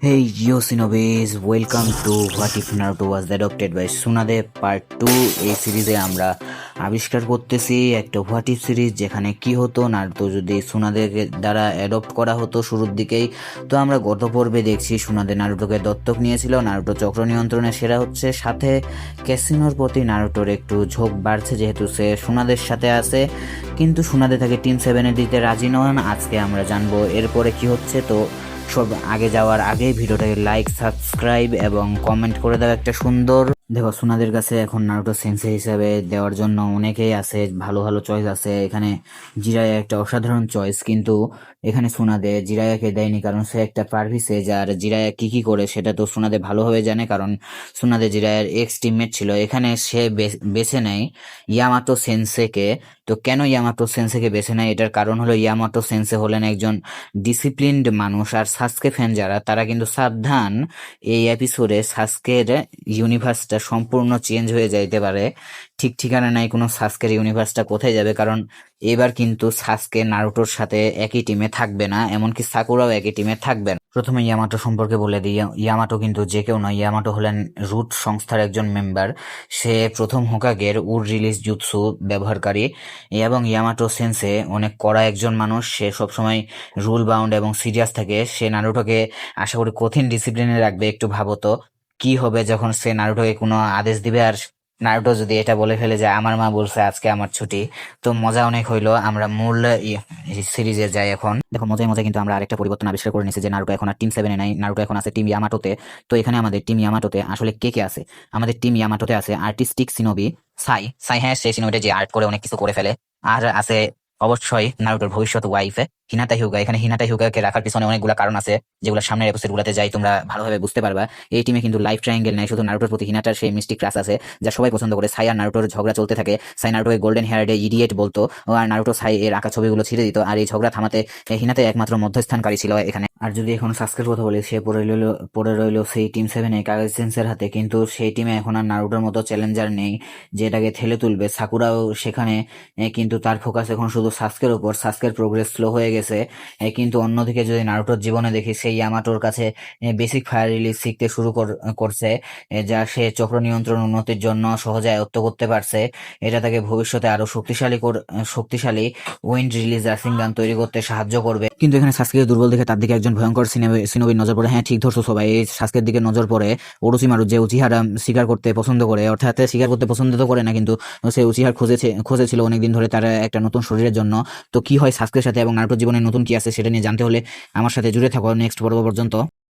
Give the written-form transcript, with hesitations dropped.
Hey yo Shinobi's, welcome to What If Naruto was adopted by Tsunade part 2। এই সিরিজে আমরা আবিষ্কার করতেছি একটা হোয়াট ইফ সিরিজ, যেখানে কি হতো নারুতো যদি সুনাদের দ্বারা অ্যাডপ্ট করা হতো শুরুর দিকেই। তো আমরা গত পর্বে দেখছি সুনাদে নারুটোকে দত্তক নিয়েছিল, নারুটো চক্র নিয়ন্ত্রণে সেরা হচ্ছে, সাথে ক্যাসিনোর প্রতি নারুটোর একটু ঝোঁক বাড়ছে যেহেতু সে সুনাদের সাথে আছে, কিন্তু সুনাদে তাকে টিম 7-এ দিতে রাজি নন। আজকে আমরা জানবো এরপরে কি হচ্ছে। তো সব আগে যাওয়ার আগে ভিডিওটাকে লাইক, সাবস্ক্রাইব এবং কমেন্ট করে দাও একটা সুন্দর। দেখো সুনাদের কাছে এখন নারুটো সেন্সে হিসেবে দেওয়ার জন্য অনেকেই আছে, ভালো ভালো চয়েস আছে। এখানে জিরায়া একটা অসাধারণ চয়েস, কিন্তু এখানে সুনাদে জিরায়াকে দেয়নি কারণ সে একটা পারভিসেজ, আর জিরায়া কি কি করে সেটা তো সুনাদে ভালোভাবে জানে, কারণ সুনাদে জিরায়ার এক্স টিমমেট ছিল। এখানে সে বেছে নেয় ইয়ামাতো সেন্সেকে। তো কেন ইয়ামাতো সেন্সেকে বেছে নেয়, এটার কারণ হলো ইয়ামাতো সেন্সে হলেন একজন ডিসিপ্লিনড মানুষ। আর সাসকে ফ্যান যারা, তারা কিন্তু সাবধান, এই এপিসোডে সাসকের ইউনিভার্সটা সম্পূর্ণ চেঞ্জ হয়ে যাইতে পারে। ঠিক ঠিকানা নাই কোনো সাসকের ইউনিভার্সটা কোথায় যাবে, কারণ এবার কিন্তু সাসকে নারুটোর সাথে একই টিমে থাকবে না, এমনকি সাকুরাও একই টিমে থাকবে না। প্রথমে ইয়ামাটো সম্পর্কে বলে দিই, ইয়ামাটো কিন্তু যে কেউ নয়, ইয়ামাটো হলেন রুট সংস্থার একজন মেম্বার। সে প্রথম হোকাগের উড রিলিজ জুৎসু ব্যবহারকারী, এবং ইয়ামাটো সেন্সে অনেক কড়া একজন মানুষ। সে সবসময় রুল বাউন্ড এবং সিরিয়াস থাকে। সে নারুটোকে আশা করি কঠিন ডিসিপ্লিনে রাখবে। একটু ভাবো তো কি হবে যখন সে নারুটোকে কোনো আদেশ দিবে, আর নারুটো যদি এটা বলে ফেলে যে আমার মা বলছে আজকে আমার ছুটি। তো মজা অনেক হইলো। আমরা মূল সিরিজে যাই এখন। দেখো মজায় মজায় কিন্তু আমরা আরেকটা পরিবর্তন আবিষ্কার করে নিয়েছি যে নারুটো এখন আর টিম 7-এ নাই, নারুটো এখন আছে টিম ইয়ামাটোতে। তো এখানে আমাদের টিম ইয়ামাটোতে আসলে কে কে আছে? আমাদের টিম ইয়ামাটোতে আছে আর্টিস্টিক সিনোবি সাই সাই, হ্যাঁ সে সিনোবিটা যে আর্ট করে অনেক কিছু করে ফেলে। আর আছে অবশ্যই নারুটোর ভবিষ্যৎ ওয়াইফ হিনাতা হিউগা। এখানে হিনাতা হিউগাকে রাখার পিছনে অনেকগুলো কারণ আছে, যেগুলো সামনের এপিসোড গুলাতে যাই তোমরা ভালোভাবে বুঝতে পারবা। এই টিমে কিন্তু লাইফ ট্রায়াঙ্গেল নাই, শুধু নারুটোর প্রতি হিনাটার সেই মিষ্টি ক্রাশ আছে যা সবাই পছন্দ করে। সাই আর নারুটোর ঝগড়া চলতে থাকে। সাই নারুটোকে গোল্ডেন হেয়ারে ইডিয়েট বলতো, আর নারুটো সাই এর আঁকা ছবিগুলো ছিঁড়ে দিত। আর এই ঝগড়া থামাতে হিনাতে একমাত্র মধ্যস্থানকারী ছিল এখানে। আর যদি এখন সাসকের কথা বলি, সে পড়ে রইল সেই টিম 7-এ কাগজ সেন্সের হাতে, কিন্তু সেই টিমে এখন আর নারুটোর মতো চ্যালেঞ্জার নেই যেটাকে ঠেলে তুলবে। সাকুরাও সেখানে, কিন্তু তার ফোকাস এখন শুধু সাসকের উপর। সাসকের প্রোগ্রেস স্লো হয়ে গেছে, কিন্তু অন্যদিকে যদি নারুটোর জীবনে দেখি, সেই ইয়ামাটোর কাছে বেসিক ফায়ার রিলিজ শিখতে শুরু করছে, যা সে চক্র নিয়ন্ত্রণ উন্নতির জন্য সহজে আয়ত্ত করতে পারছে। এটা তাকে ভবিষ্যতে আরো শক্তিশালী উইন্ড রিলিজ রাসিং গান তৈরি করতে সাহায্য করবে। কিন্তু এখানে সাসকে দুর্বল দেখে তার দিকে একজন ভয়ঙ্কর সিনোবির নজর পড়ে। হ্যাঁ ঠিক ধরছো সবাই, এই সাসকের দিকে নজর পড়ে ওরোচিমারু, যে উচিহারা শিকার করতে পছন্দ করে। অর্থাৎ শিকার করতে পছন্দ তো করে না, কিন্তু সে উচিহার খুঁজেছিল অনেকদিন ধরে তার একটা নতুন শরীরের জন্য। তো কি হয় সাসকের সাথে এবং নারুটোর জীবনে নতুন কি আছে সেটা নিয়ে জানতে হলে আমার সাথে জুড়ে থাকো নেক্সট পর্ব পর্যন্ত।